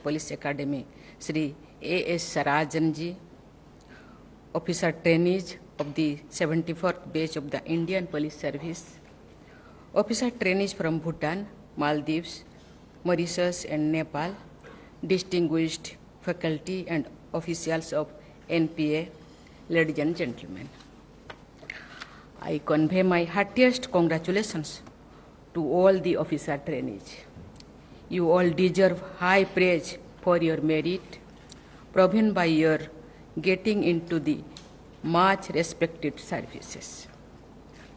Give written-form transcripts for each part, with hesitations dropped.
Police Academy, Sri A.S. Sarajan ji, officer trainees of the 74th batch of the Indian Police Service, officer trainees from Bhutan, Maldives, Mauritius and Nepal, distinguished faculty and officials of NPA, ladies and gentlemen. I convey my heartiest congratulations to all the officer trainees. You all deserve high praise for your merit, proven by your getting into the much respected services.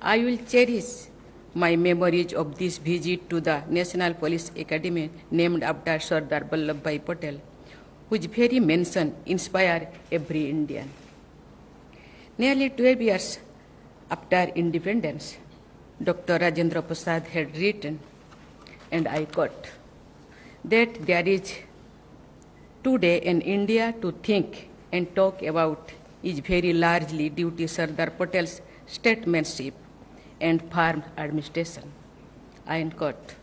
I will cherish my memories of this visit to the National Police Academy named after Sardar Vallabhbhai Patel, whose very mention inspires every Indian. Nearly 12 years after independence, Dr. Rajendra Prasad had written, and I quote, that there is today in India to think and talk about is very largely due to Sardar Patel's statesmanship and firm administration. I end quote.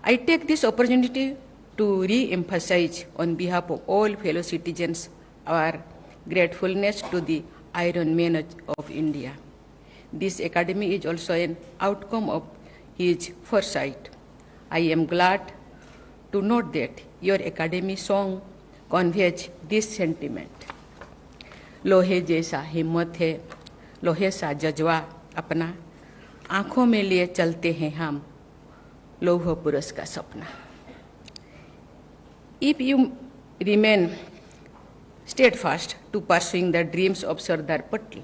I take this opportunity to re-emphasize on behalf of all fellow citizens our gratefulness to the Iron Man of India. This academy is also an outcome of his foresight. I am glad to note that your academy song conveys this sentiment. लोहे जैसा हिम्मत है, लोहे सा जज्बा अपना, आंखों में लिए चलते हैं हम, लौह पुरुष का सपना. If you remain steadfast to pursuing the dreams of Sardar Patel,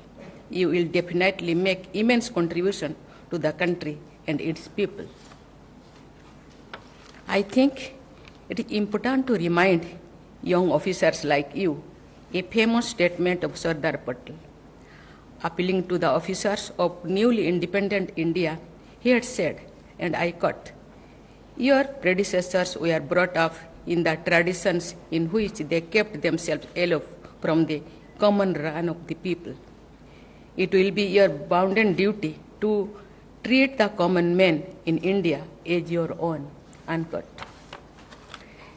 you will definitely make immense contribution to the country and its people. I think it is important to remind young officers like you a famous statement of Sardar Patel. Appealing to the officers of newly independent India, he had said, and I quote, "Your predecessors were brought up in the traditions in which they kept themselves aloof from the common run of the people. It will be your bounden duty to treat the common man in India as your own," unquote.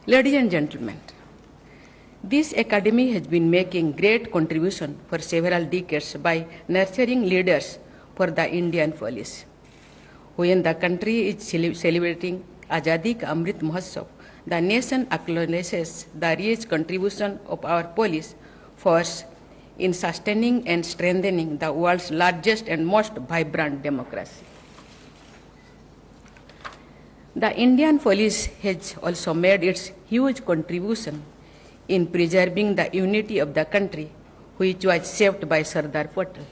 Ladies and gentlemen, this academy has been making great contribution for several decades by nurturing leaders for the Indian police. When the country is celebrating Azadi Ka Amrit Mahotsav, the nation acknowledges the rich contribution of our police force in sustaining and strengthening the world's largest and most vibrant democracy. The Indian police has also made its huge contribution in preserving the unity of the country, which was shaped by Sardar Patel.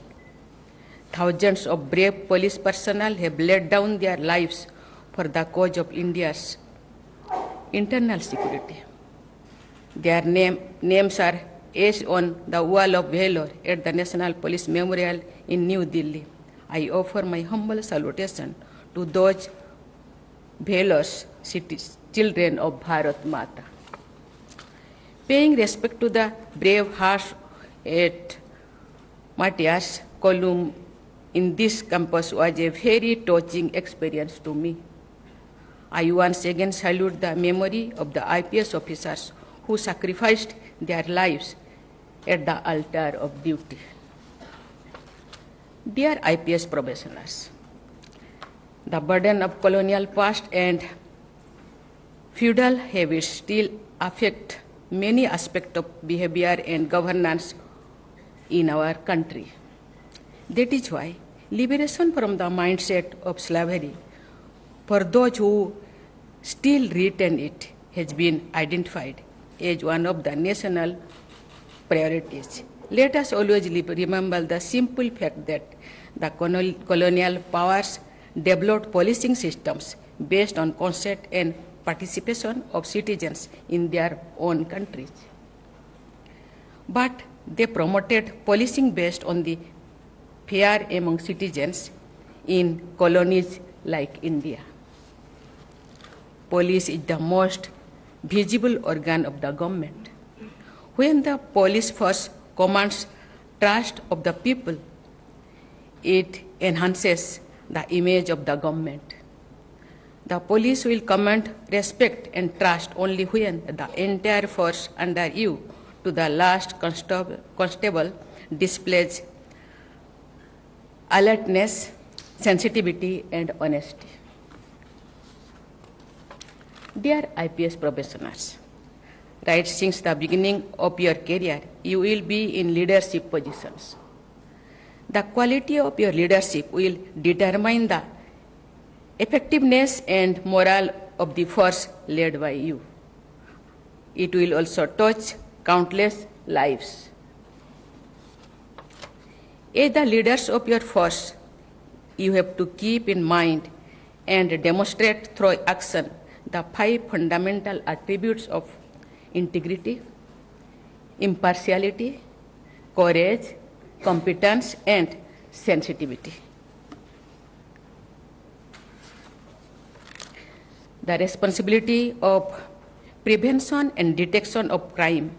Thousands of brave police personnel have laid down their lives for the cause of India's internal security. Their names are etched on the wall of valor at the National Police Memorial in New Delhi. I offer my humble salutation to those valorous children of Bharat Mata. Paying respect to the brave hearts at Matthias Column in this campus was a very touching experience to me. I once again salute the memory of the IPS officers who sacrificed their lives at the altar of duty. Dear IPS professionals, the burden of colonial past and feudal habits still affect many aspects of behavior and governance in our country. That is why liberation from the mindset of slavery for those who still retain it has been identified as one of the national priorities. Let us always remember the simple fact that the colonial powers developed policing systems based on consent and participation of citizens in their own countries. But they promoted policing based on the fear among citizens in colonies like India. Police is the most visible organ of the government. When the police force commands trust of the people, it enhances the image of the government. The police will command respect and trust only when the entire force under you to the last constable displays alertness, sensitivity, and honesty. Dear IPS professionals, right since the beginning of your career, you will be in leadership positions. The quality of your leadership will determine the effectiveness and morale of the force led by you. It will also touch countless lives. As the leaders of your force, you have to keep in mind and demonstrate through action the 5 fundamental attributes of integrity, impartiality, courage, competence, and sensitivity. The responsibility of prevention and detection of crime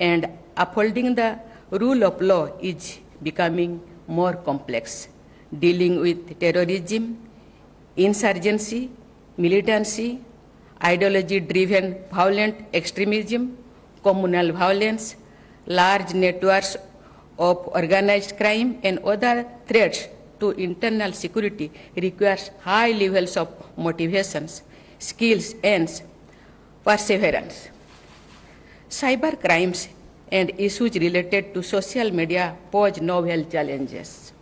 and upholding the rule of law is becoming more complex, dealing with terrorism, insurgency, militancy, ideology-driven violent extremism, communal violence, large networks of organized crime, and other threats to internal security requires high levels of motivations, skills, and perseverance. Cyber crimes and issues related to social media pose novel challenges.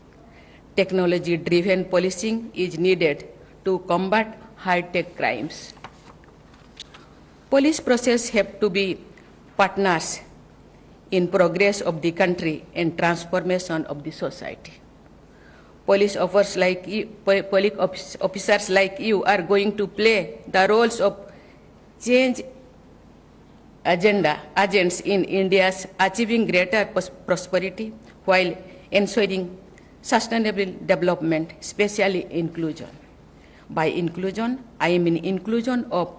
Technology-driven policing is needed to combat high-tech crimes. Police process have to be partners in progress of the country and transformation of the society. Police officers like you are going to play the roles of change agents in India's achieving greater prosperity while ensuring sustainable development, especially inclusion. By inclusion, I mean inclusion of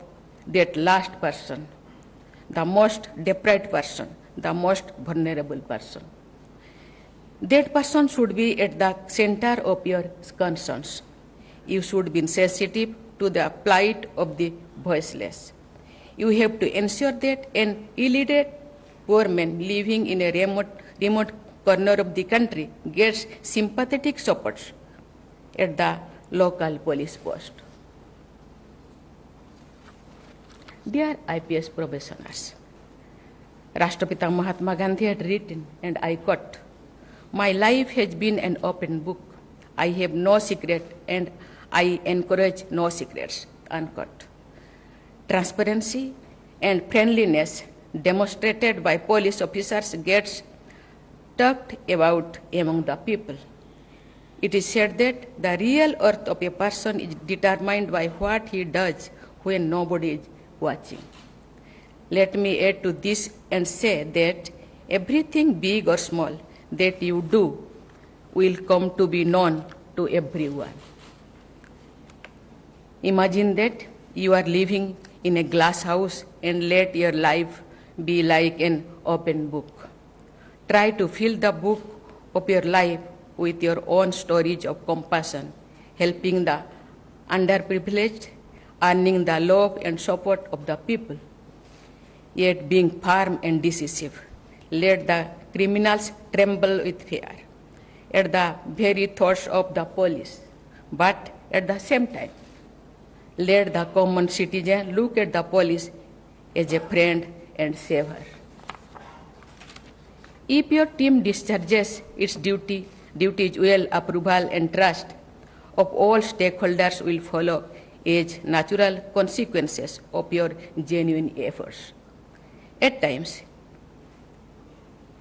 that last person, the most deprived person, the most vulnerable person. That person should be at the center of your concerns. You should be sensitive to the plight of the voiceless. You have to ensure that an illiterate poor man living in a remote corner of the country gets sympathetic support at the local police post. Dear IPS professionals, Rashtrapita Mahatma Gandhi had written, and I quote, "My life has been an open book. I have no secret and I encourage no secrets," unquote. Transparency and friendliness demonstrated by police officers gets talked about among the people. It is said that the real worth of a person is determined by what he does when nobody is watching. Let me add to this and say that everything big or small that you do will come to be known to everyone. Imagine that you are living in a glass house and let your life be like an open book. Try to fill the book of your life with your own stories of compassion, helping the underprivileged, earning the love and support of the people, yet being firm and decisive. Let the criminals tremble with fear at the very thoughts of the police, but at the same time, let the common citizen look at the police as a friend and savior. If your team discharges its duties well, approval and trust of all stakeholders will follow as natural consequences of your genuine efforts. At times,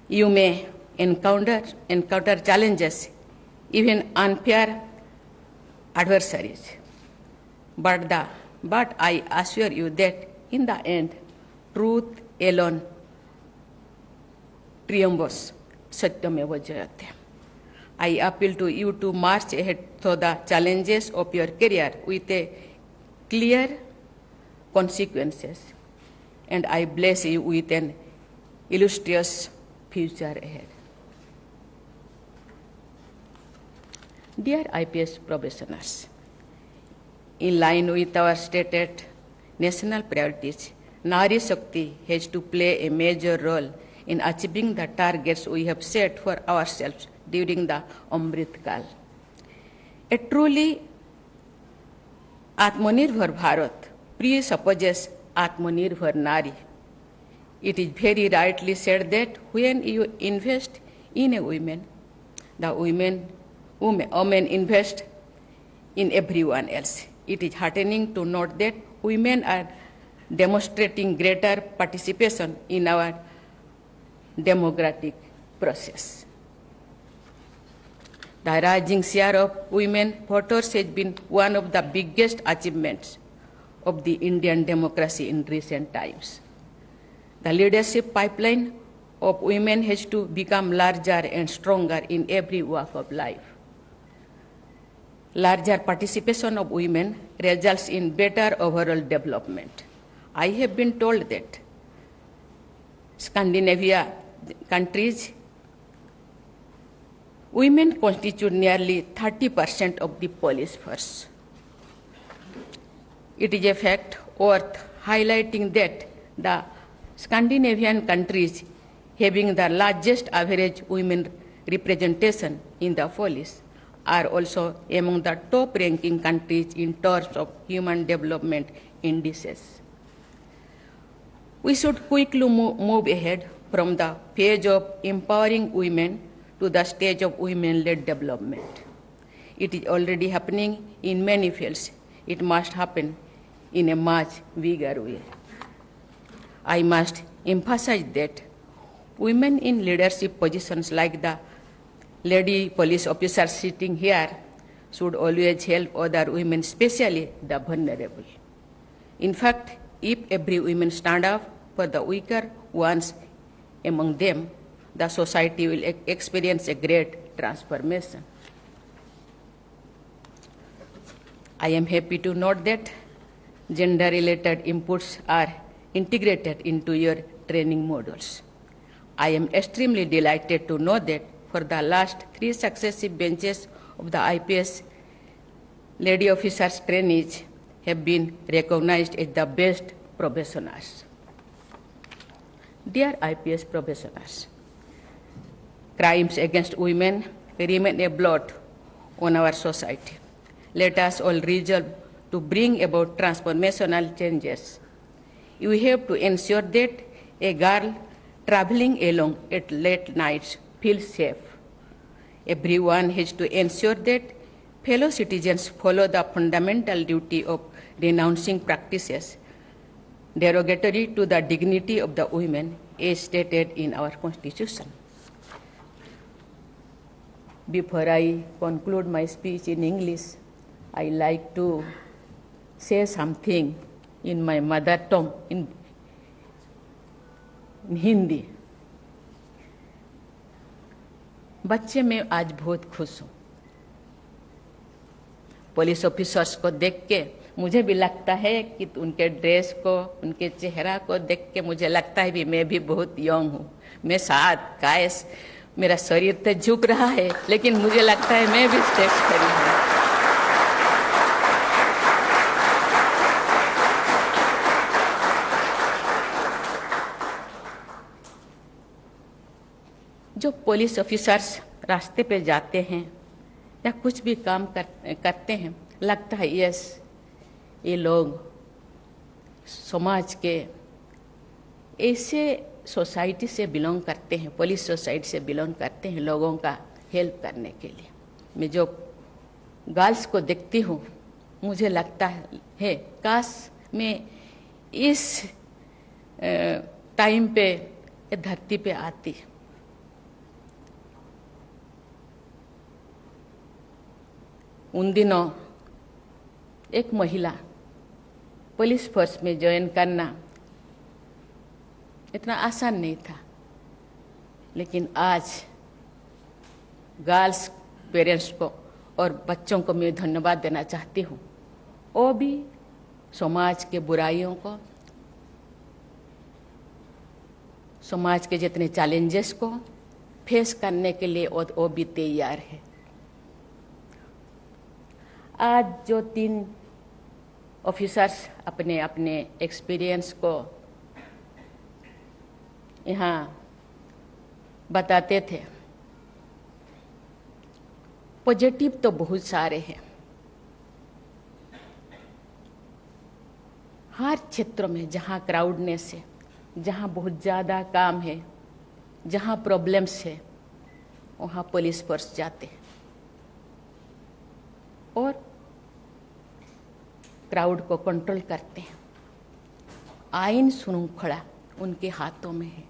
you may encounter challenges, even unfair adversaries. But I assure you that in the end, truth alone triumphs. Satyameva Jayate. I appeal to you to march ahead through the challenges of your career with a clear consequences, and I bless you with an illustrious future ahead. Dear IPS professionals, In line with our stated national priorities, Nari Shakti has to play a major role in achieving the targets we have set for ourselves during the Amrit Kal. A truly Atmanirbhar Bharat presupposes Atmanirbhar Nari. It is very rightly said that when you invest in a woman, the women invest in everyone else. It is heartening to note that women are demonstrating greater participation in our democratic process. The rising share of women voters has been one of the biggest achievements of the Indian democracy in recent times. The leadership pipeline of women has to become larger and stronger in every walk of life. Larger participation of women results in better overall development. I have been told that Scandinavia countries, women constitute nearly 30% of the police force. It is a fact worth highlighting that the Scandinavian countries having the largest average women representation in the police are also among the top-ranking countries in terms of human development indices. We should quickly move ahead from the phase of empowering women to the stage of women-led development. It is already happening in many fields. It must happen in a much bigger way. I must emphasize that women in leadership positions like the lady police officers sitting here should always help other women, especially the vulnerable. In fact, if every woman stand up for the weaker ones among them, the society will experience a great transformation. I am happy to note that gender-related inputs are integrated into your training modules. I am extremely delighted to know that for the last 3 successive benches of the IPS lady officers trainees have been recognized as the best professionals. Dear IPS professionals, crimes against women remain a blot on our society. Let us all resolve to bring about transformational changes. You have to ensure that a girl traveling alone at late nights feels safe. Everyone has to ensure that fellow citizens follow the fundamental duty of denouncing practices derogatory to the dignity of the women as stated in our Constitution. Before I conclude my speech in English, I like to say something in my mother tongue, in Hindi. बच्चे मैं आज बहुत खुश हूँ. Police officers को देख के मुझे भी लगता है कि उनके ड्रेस को, उनके चेहरा को देख के मुझे लगता है भी मैं भी बहुत यंग हूँ. मैं साथ कायस मेरा शरीर तो झुक रहा है, लेकिन मुझे लगता है मैं भी स्टेप खड़ी हूँ. जो पुलिस ऑफिसर्स रास्ते पे जाते हैं या कुछ भी काम करते हैं, लगता है यस ये लोग समाज के ऐसे सोसाइटी से बिलोंग करते हैं, पुलिस सोसाइटी से बिलोंग करते हैं लोगों का हेल्प करने के लिए. मैं जो गर्ल्स को देखती हूँ मुझे लगता है काश मैं इस टाइम पे धरती पे आती. उन दिनों एक महिला पुलिस फोर्स में ज्वाइन करना इतना आसान नहीं था, लेकिन आज गर्ल्स पेरेंट्स को और बच्चों को मैं धन्यवाद देना चाहती हूँ. वो भी समाज के बुराइयों को, समाज के जितने चैलेंजेस को फेस करने के लिए वो भी तैयार है. आज जो 3 ऑफिसर्स अपने अपने एक्सपीरियंस को यहाँ बताते थे। पॉजिटिव तो बहुत सारे हैं। हर क्षेत्र में जहाँ क्राउडनेस है, जहाँ बहुत ज़्यादा काम है, जहाँ प्रॉब्लम्स है, वहाँ पुलिस फोर्स जाते हैं और क्राउड को कंट्रोल करते हैं। आईन श्रृंखला उनके हाथों में है।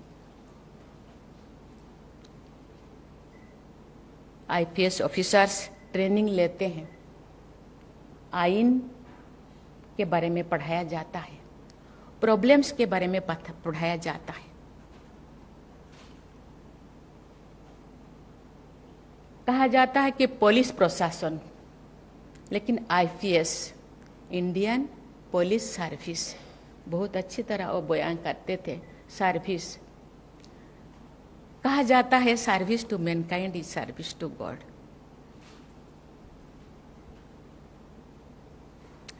आईपीएस ऑफिसर्स ट्रेनिंग लेते हैं, आईन के बारे में पढ़ाया जाता है, प्रॉब्लम्स के बारे में पढ़ाया जाता है। कहा जाता है कि पुलिस प्रशासन, लेकिन आईपीएस इंडियन पुलिस सर्विस बहुत अच्छी तरह वो बयान करते थे। सर्विस कहा जाता है, service to mankind is service to God.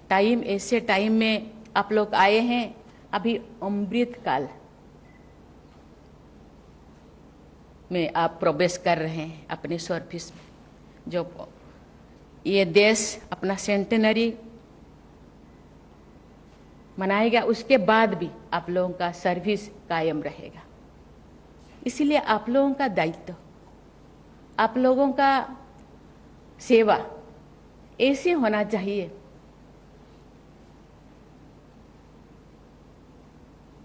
Time, ऐसे टाइम में आप लोग आए हैं, अभी अमृत काल में आप प्रवेश कर रहे हैं अपने सर्विस में। जो ये देश अपना सेंटेनरी मनाएगा, उसके बाद भी आप लोगों का सर्विस कायम रहेगा। इसलिए आप लोगों का दायित्व, आप लोगों का सेवा ऐसे होना चाहिए।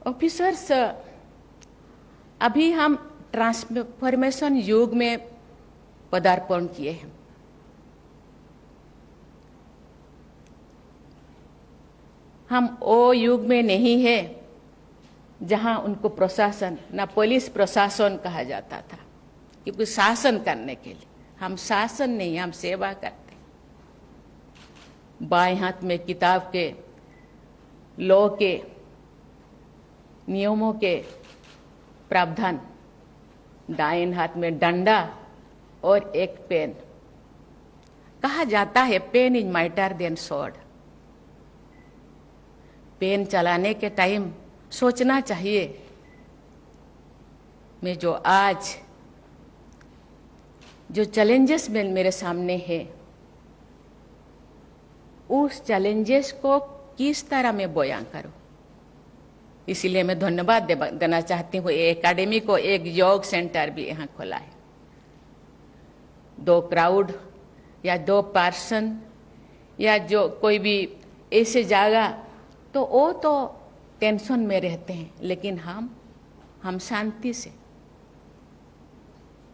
ऑफिसर्स, अभी हम ट्रांसफॉर्मेशन युग में पदार्पण किए हैं। हम वो युग में नहीं है जहां उनको प्रशासन, ना पुलिस प्रशासन कहा जाता था, क्योंकि शासन करने के लिए। हम शासन नहीं, हम सेवा करते। बाएं हाथ में किताब के, लॉ के, नियमों के प्रावधान, दाएं हाथ में डंडा और एक पेन। कहा जाता है pen is mightier than sword. Pen चलाने के टाइम सोचना चाहिए, मैं जो आज जो चैलेंजेस मेरे सामने है, उस चैलेंजेस को किस तरह मैं बयां करूं। इसीलिए मैं धन्यवाद देना चाहती हूँ एकेडमी को। एक योग सेंटर भी यहाँ खोला है। 2 क्राउड या 2 पर्सन या जो कोई भी ऐसे जगह, तो वो तो टेंशन में रहते हैं, लेकिन हम शांति से,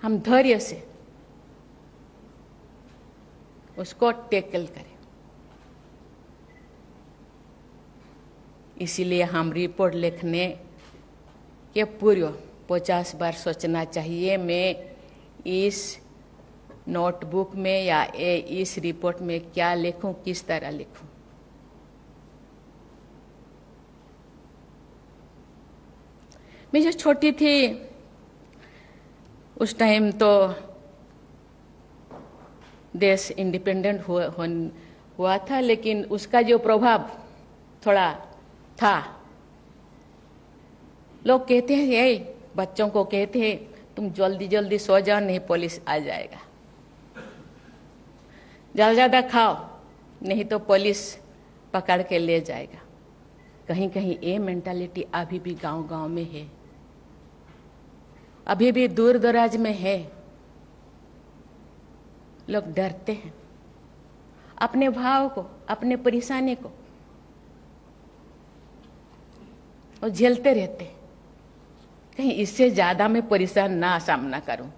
हम धैर्य से उसको टैकल करें। इसीलिए हम रिपोर्ट लिखने के पूर्व 50 बार सोचना चाहिए, मैं इस नोटबुक में या इस रिपोर्ट में क्या लिखूं, किस तरह लिखूं। मैं जो छोटी थी उस टाइम तो देश इंडिपेंडेंट हुआ था, लेकिन उसका जो प्रभाव थोड़ा था। लोग कहते हैं, ये बच्चों को कहते हैं तुम जल्दी जल्दी सो जाओ, नहीं पुलिस आ जाएगा। ज्यादा खाओ, नहीं तो पुलिस पकड़ के ले जाएगा। कहीं कहीं ये मेंटालिटी अभी भी गांव-गांव में है, अभी भी दूर दराज में है। लोग डरते हैं अपने भाव को, अपने परेशानी को, और झेलते रहते हैं। कहीं इससे ज्यादा मैं परेशान ना सामना करूं।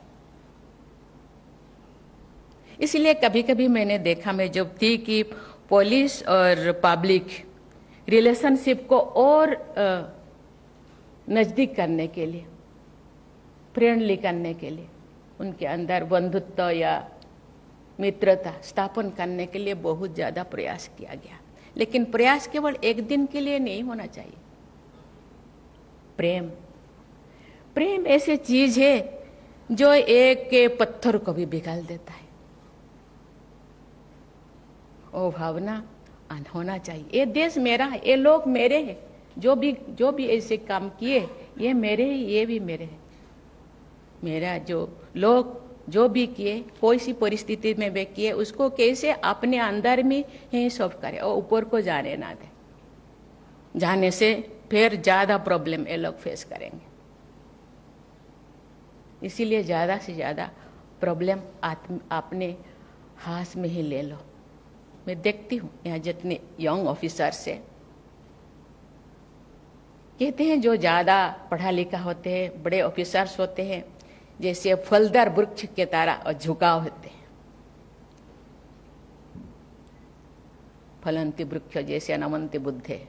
इसलिए कभी कभी मैंने देखा, मैं जब थी, कि पुलिस और पब्लिक रिलेशनशिप को और नजदीक करने के लिए, फ्रेंडली करने के लिए, उनके अंदर बंधुत्व या मित्रता स्थापन करने के लिए बहुत ज्यादा प्रयास किया गया। लेकिन प्रयास केवल एक दिन के लिए नहीं होना चाहिए। प्रेम ऐसी चीज है जो एक के पत्थर को भी पिघल देता है। वो भावना होना चाहिए। ये देश मेरा है, ये लोग मेरे हैं, जो भी ऐसे काम किए ये मेरे ही, ये भी मेरे हैं। मेरा जो लोग जो भी किए, कोई सी परिस्थिति में वे किए, उसको कैसे अपने अंदर में ही सॉल्व करे और ऊपर को जाने ना दे। जाने से फिर ज्यादा प्रॉब्लम ये लोग फेस करेंगे। इसीलिए ज्यादा से ज्यादा प्रॉब्लम अपने हाथ में ही ले लो। मैं देखती हूँ यहाँ जितने यंग ऑफिसर्स है, कहते हैं जो ज्यादा पढ़ा लिखा होते हैं, बड़े ऑफिसर्स होते हैं, जैसे फलदार वृक्ष के तरह झुकाव होते हैं, फलंती वृक्ष जैसे नमन्ति बुद्धे,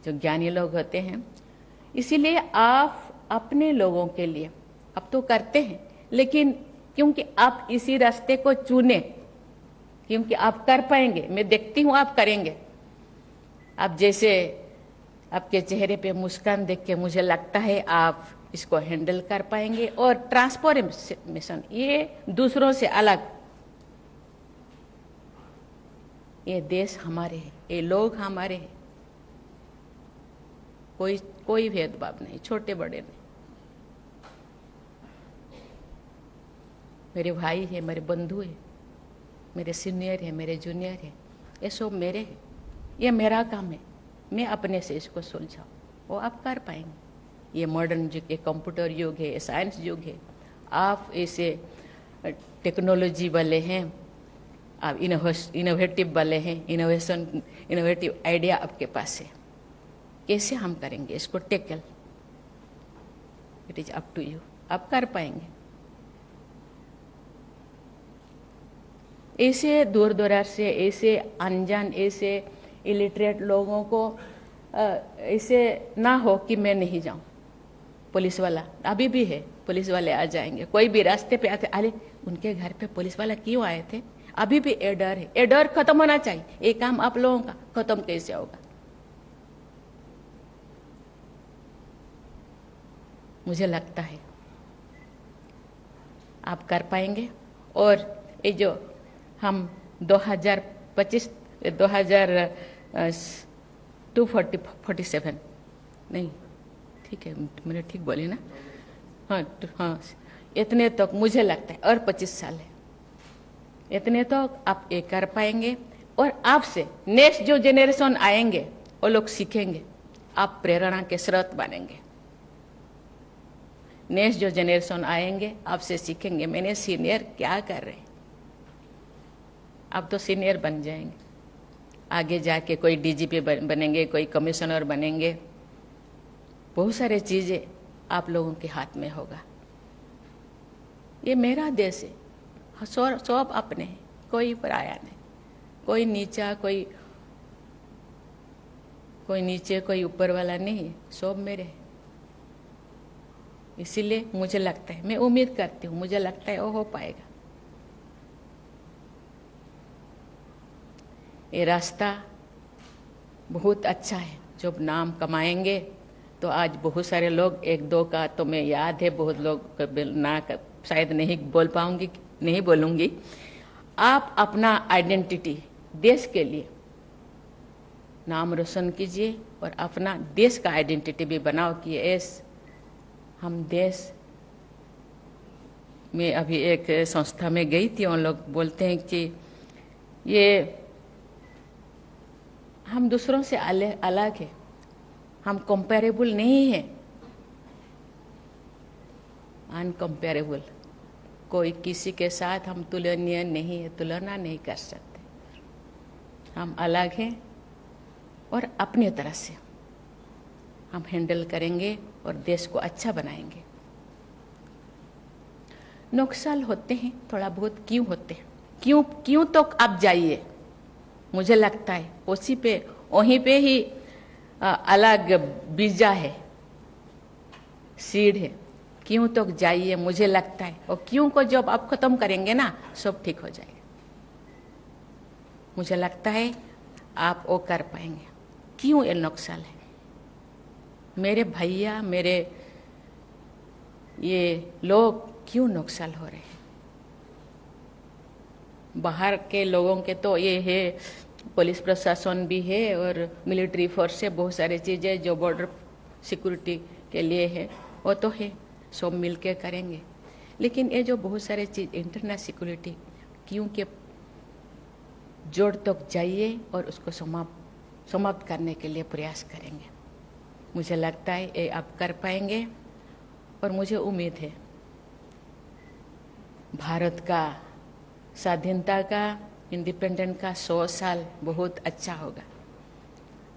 जो ज्ञानी लोग होते हैं। इसीलिए आप अपने लोगों के लिए अब तो करते हैं, लेकिन क्योंकि आप इसी रास्ते को चुने, क्योंकि आप कर पाएंगे, मैं देखती हूं आप करेंगे। आप जैसे आपके चेहरे पे मुस्कान देख के मुझे लगता है आप इसको हैंडल कर पाएंगे। और ट्रांसफॉर्मेशन, ये दूसरों से अलग, ये देश हमारे हैं, ये लोग हमारे हैं, कोई भेदभाव नहीं, छोटे बड़े नहीं। मेरे भाई है, मेरे बंधु है, मेरे सीनियर है, मेरे जूनियर है, ये सब मेरे हैं। ये मेरा काम है, मैं अपने से इसको सुलझाऊं, वो आप कर पाएंगे। ये मॉडर्न युग, ये कंप्यूटर युग है, ये साइंस युग है। आप ऐसे टेक्नोलॉजी वाले हैं, आप इनोवेटिव वाले हैं, इनोवेटिव आइडिया आपके पास है। कैसे हम करेंगे इसको tackle, it is up to you, आप कर पाएंगे। ऐसे दूर दराज से, ऐसे अनजान, ऐसे इलिटरेट लोगों को ऐसे ना हो कि मैं नहीं जाऊं। पुलिस वाला अभी भी है, पुलिस वाले आ जाएंगे, कोई भी रास्ते पे आते, अरे उनके घर पे पुलिस वाला क्यों आए थे, अभी भी ये डर है। ये डर खत्म होना चाहिए। ये काम आप लोगों का खत्म कैसे होगा? मुझे लगता है आप कर पाएंगे। और ये जो हम 247 नहीं, ठीक है, मैंने ठीक बोली ना? हाँ, इतने तक मुझे लगता है, और 25 साल है, इतने तक आप ये कर पाएंगे। और आपसे नेक्स्ट जो जेनरेशन आएंगे वो लोग सीखेंगे, आप प्रेरणा के स्रोत बनेंगे। नेक्स्ट जो जेनरेशन आएंगे आपसे सीखेंगे, मैंने सीनियर क्या कर रहे हैं, आप तो सीनियर बन जाएंगे। आगे जाके कोई डीजीपी बनेंगे, कोई कमिश्नर बनेंगे, बहुत सारे चीजें आप लोगों के हाथ में होगा। ये मेरा देश है, सब अपने हैं, कोई पराया नहीं, कोई नीचा, कोई नीचे, कोई ऊपर वाला नहीं है, सब मेरे हैं। इसीलिए मुझे लगता है, मैं उम्मीद करती हूँ, मुझे लगता है वो हो पाएगा। ये रास्ता बहुत अच्छा है। जब नाम कमाएंगे तो आज बहुत सारे लोग, एक दो का तो मैं याद है, बहुत लोग ना शायद नहीं बोल पाऊंगी, नहीं बोलूंगी। आप अपना आइडेंटिटी देश के लिए नाम रोशन कीजिए और अपना देश का आइडेंटिटी भी बनाओ कि एस हम देश में। अभी एक संस्था में गई थी, उन लोग बोलते हैं कि ये हम दूसरों से अलग है, हम कंपेरेबल नहीं है, अनकंपेरेबल, कोई किसी के साथ हम तुलनीय नहीं है, तुलना नहीं कर सकते। हम अलग हैं और अपने तरह से हम हैंडल करेंगे और देश को अच्छा बनाएंगे। नुकसान होते हैं थोड़ा बहुत, क्यों होते हैं, क्यों तो आप जाइए, मुझे लगता है वहीं पे ही अलग बीजा है, सीड है। क्यों तो जाइए, मुझे लगता है, और क्यों को जब आप खत्म करेंगे ना, सब ठीक हो जाएगा। मुझे लगता है आप वो कर पाएंगे। क्यों ये नुकसान है? मेरे भैया, मेरे ये लोग क्यों नुकसान हो रहे हैं? बाहर के लोगों के तो ये है, पुलिस प्रशासन भी है और मिलिट्री फोर्स है, बहुत सारी चीज़ें जो बॉर्डर सिक्योरिटी के लिए है वो तो है, सब मिल के करेंगे। लेकिन ये जो बहुत सारे चीज़ इंटरनल सिक्योरिटी क्योंकि जोड़ तक जाइए और उसको समाप्त करने के लिए प्रयास करेंगे। मुझे लगता है ये आप कर पाएंगे और मुझे उम्मीद है भारत का स्वाधीनता का, इंडिपेंडेंट का 100 साल बहुत अच्छा होगा।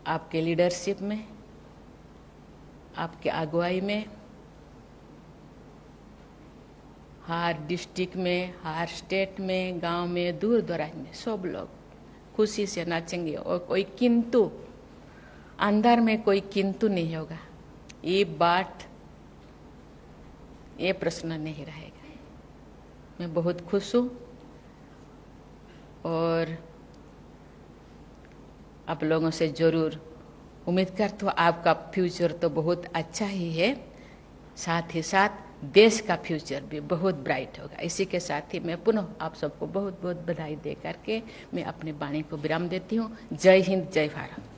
आपके लीडरशिप में, आपके अगुवाई में, हर डिस्ट्रिक्ट में, हर स्टेट में, गांव में, दूर दराज में सब लोग खुशी से नाचेंगे और कोई किंतु अंदर में कोई किंतु नहीं होगा। ये बात, ये प्रश्न नहीं रहेगा। मैं बहुत खुश हूँ और आप लोगों से जरूर उम्मीद करता हूँ आपका फ्यूचर तो बहुत अच्छा ही है, साथ ही साथ देश का फ्यूचर भी बहुत ब्राइट होगा। इसी के साथ ही मैं पुनः आप सबको बहुत बहुत बधाई दे करके मैं अपनी वाणी को विराम देती हूँ। जय हिंद, जय भारत।